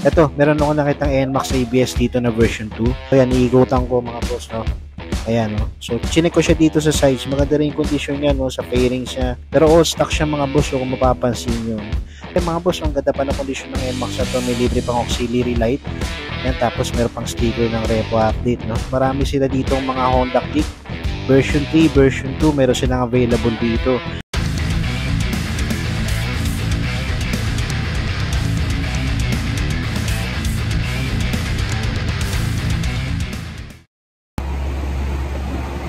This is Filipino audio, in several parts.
Eto, meron ako nakitang NMAX ABS dito na version 2. Ayan, iikutan ko mga boss, no? Ayan, no? So, chinek ko siya dito sa sides. Maganda rin yung condition niya, no? Sa fairings niya. Pero all stock siya mga boss, so, kung mapapansin nyo. Eh mga boss, ang ganda pa na condition ng NMAX na to. May libre pang auxiliary light. Ayan, tapos meron pang sticker ng repo update, no? Marami sila dito mga Honda Click. Version 3, version 2, meron silang available dito.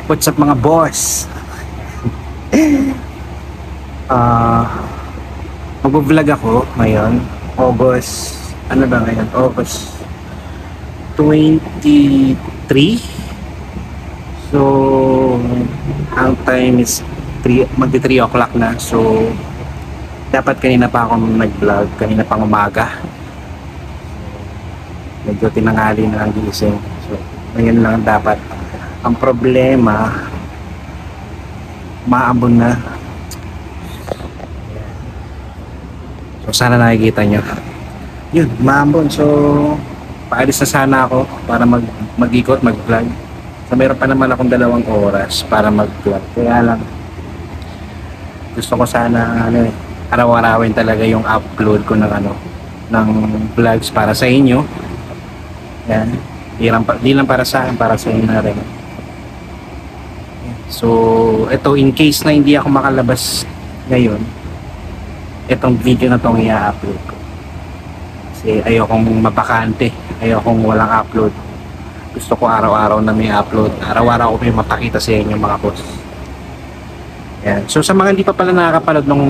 What's up mga boss? Mag-vlog ako ngayon. August, ano ba ngayon? August 23. So, ang time is magti 3 o'clock na. So, dapat kanina pa ako nag-vlog. Kanina pang umaga. Medyo tinanghali na ang gising. So, ngayon lang dapat. Ang problema, maambon na. So sana nakikita nyo. Yun, maambon. So paalis na sana ako para mag-ikot, mag-vlog. So meron pa naman akong 2 oras para mag-vlog. Kaya lang gusto ko sana araw-arawin talaga yung upload ko ng vlogs para sa inyo. Yan. Di lang para sa akin, para sa inyo na rin. So, ito in case na hindi ako makalabas ngayon, itong video na itong i-upload ko. Kasi ayokong mapakante, ayokong walang upload. Gusto ko araw-araw na may upload, araw-araw ko may mapakita sa inyo mga boss. Yan. So, sa mga hindi pa pala nakakapanood nung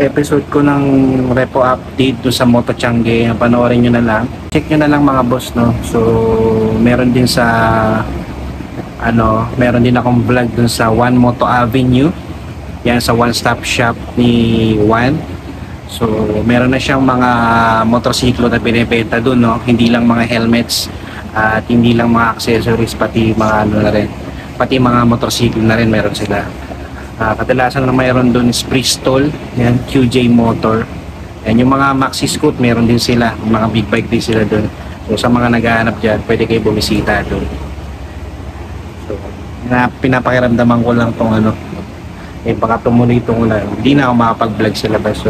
episode ko ng repo update do sa Moto Changi, panoorin nyo na lang. Check nyo na lang mga boss, no? So, meron din sa meron din akong vlog dun sa One Moto Avenue. Yan, sa one stop shop ni Juan. So meron na siyang mga motorsiklo na binebenta dun, no? Hindi lang mga helmets at hindi lang mga accessories, pati mga na rin, pati mga motorsiklo na rin meron sila. Kadalasan na mayroon dun is Bristol, yan, QJ Motor. Yan, yung mga Maxi Scoot meron din sila, mga big bike din sila dun. So sa mga naghahanap dyan, pwede kayo bumisita dun. Na pinapakiramdaman ko lang tong baka tumuloy-tumuloy. Hindi na ako makapag-vlog sa labas, so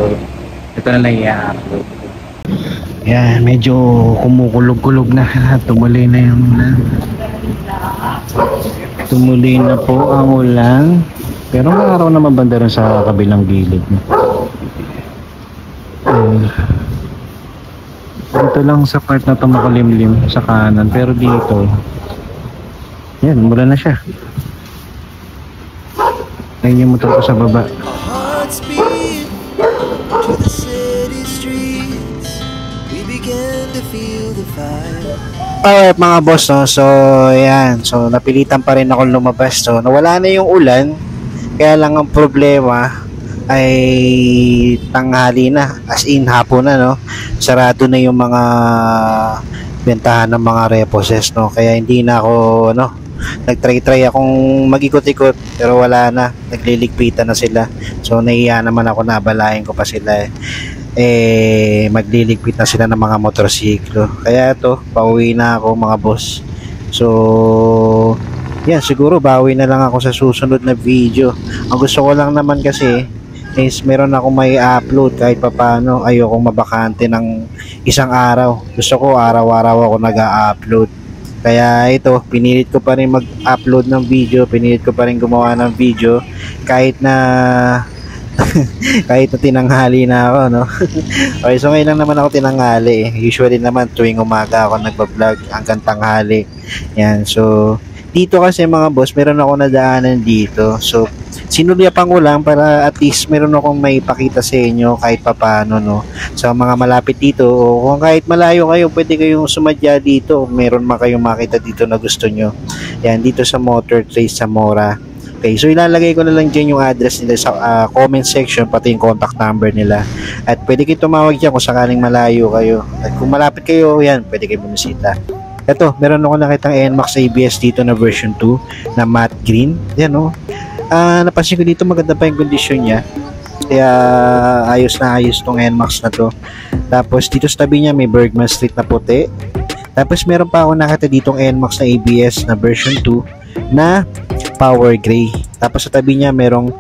ito na lang i-upload. Yan, medyo kumukulog-kulog na. Tumuloy na tumuloy na po ang ulan, pero may araw naman banda rin sa kabilang gilid. Dito lang sa part na ito makulimlim sa kanan, pero dito yan, mula na siya. Ayun yung motor ko sa baba. Alright mga boss, no? So yan, so napilitan pa rin ako lumabas. So nawala na yung ulan, kaya lang ang problema ay tanghali na, as in hapon na, no? Sarado na yung mga bentahan ng mga reposes, no? Kaya hindi na ako nagtry akong mag-ikot-ikot, pero wala na, nagliligpitan na sila. So nahiya naman ako, nabalahin ko pa sila magliligpit na sila ng mga motorsiklo. Kaya ito, pauwi na ako mga boss. So yan, siguro bawi na lang ako sa susunod na video. Ang gusto ko lang naman kasi is meron ako may upload kahit papano. Ayokong mabakante ng isang araw. Gusto ko araw-araw ako nag-a-upload. Kaya ito, pinilit ko pa rin mag-upload ng video, pinilit ko pa rin gumawa ng video kahit na kahit na tinanghali na ako, no? Okay, so ngayon lang naman ako tinanghali. Usually naman tuwing umaga ako nagba-vlog hanggang tanghali. Yan, so dito kasi mga boss, meron ako nadaanan dito. So sinulyapan ko lang para at least meron akong may pakita sa inyo kahit papano, no? Sa mga malapit dito, o kung kahit malayo kayo, pwede kayong sumadya dito. Meron man kayong makita dito na gusto nyo. Yan, dito sa Motor Trade Zamora. Okay, so ilalagay ko na lang dyan yung address nila sa comment section, pati yung contact number nila. At pwede kayo tumawag dyan kung sakaling malayo kayo. At kung malapit kayo, yan, pwede kayo bumisita. Ito, meron ako nakitang NMAX ABS dito na version 2 na matte green. Yan, no? Napansin ko dito maganda pa yung kondisyon niya. Kaya ayos na ayos tong NMAX na to. Tapos dito sa tabi niya may Bergman Street na puti. Tapos meron pa ako nakita ditong NMAX na ABS na version 2 na power gray. Tapos sa tabi niya merong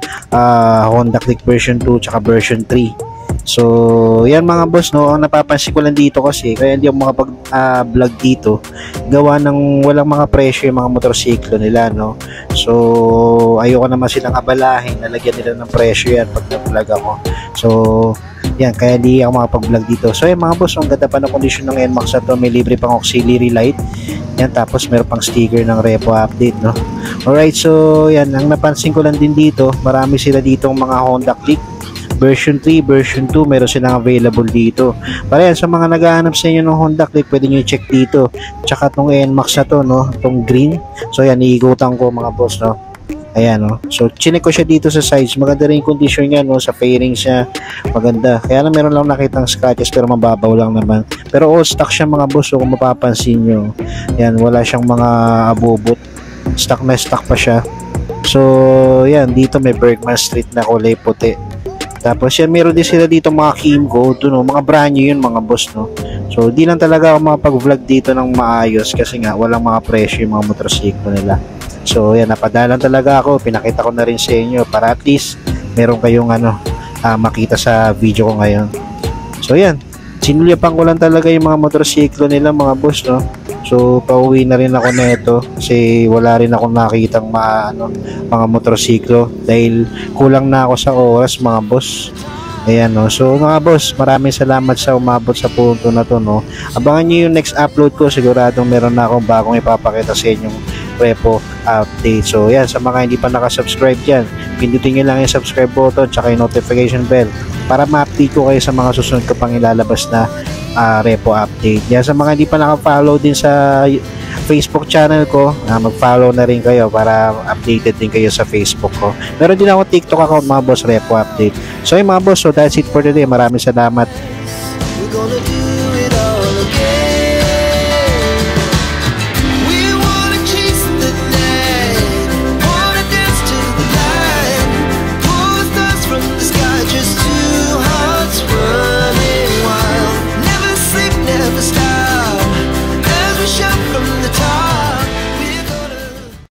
Honda Click version 2 tsaka version 3. So, yan mga boss, no, ang napapansin ko lang dito kasi, kaya hindi ako makapag-vlog dito, gawa ng walang mga presyo yung mga motorsiklo nila, no. So, ayoko naman silang abalahin, nalagyan nila ng presyo yan pag nag-vlog ako. So, yan, kaya hindi ako makapag-vlog dito. So, yan mga boss, ang ganda pa ng kondisyon ng NMAX na to, may libre pang auxiliary light. Yan, tapos meron pang sticker ng repo update, no. Alright, so, yan, ang napansin ko lang din dito, marami sila ditong mga Honda Click version 3, version 2, meron silang available dito. Para yan, sa mga naghahanap sa inyo ng Honda Click, pwede nyo i-check dito. Tsaka tong NMAX na to, no, tong green. So yan, iikutan ko mga boss, no. Ayan, no. So chinek ko siya dito sa sides. Maganda rin yung condition niya, no, sa fairings siya. Maganda. Kaya na meron lang nakitang scratches pero mababaw lang naman. Pero all stock siya mga boss, so kung mapapansin nyo. Yan, wala siyang mga abobot. Stock na stock pa siya. So yan, dito may Bergman Street na kulay puti. Tapos yan, meron din sila dito mga Kimco, no, mga brand new yun mga boss, no. So di lang talaga ako makapag-vlog dito ng maayos kasi nga walang mga presyo yung mga motorsiklo nila. So yan, napadalan talaga ako, pinakita ko na rin sa inyo para at least meron kayong makita sa video ko ngayon. So yan, sinulyapan ko lang talaga yung mga motorsiklo nila mga boss, no. So pauwi na rin ako nito kasi wala rin akong nakitang mga motorsiklo dahil kulang na ako sa oras mga boss. Ayan, no. So mga boss, maraming salamat sa umabot sa punto na to, no. Abangan niyo yung next upload ko, siguradong meron na akong bagong ipapakita sa inyong repo update. So yan, sa mga hindi pa nakasubscribe dyan, pindutin nyo lang yung subscribe button tsaka yung notification bell para ma-update ko kayo sa mga susunod ko pang ilalabas na repo update. Yan, sa mga hindi pa naka-follow din sa Facebook channel ko, mag-follow na rin kayo para updated din kayo sa Facebook ko. Meron din ako TikTok account mga boss, repo update. So yung mga boss, so that's it for today. Maraming salamat.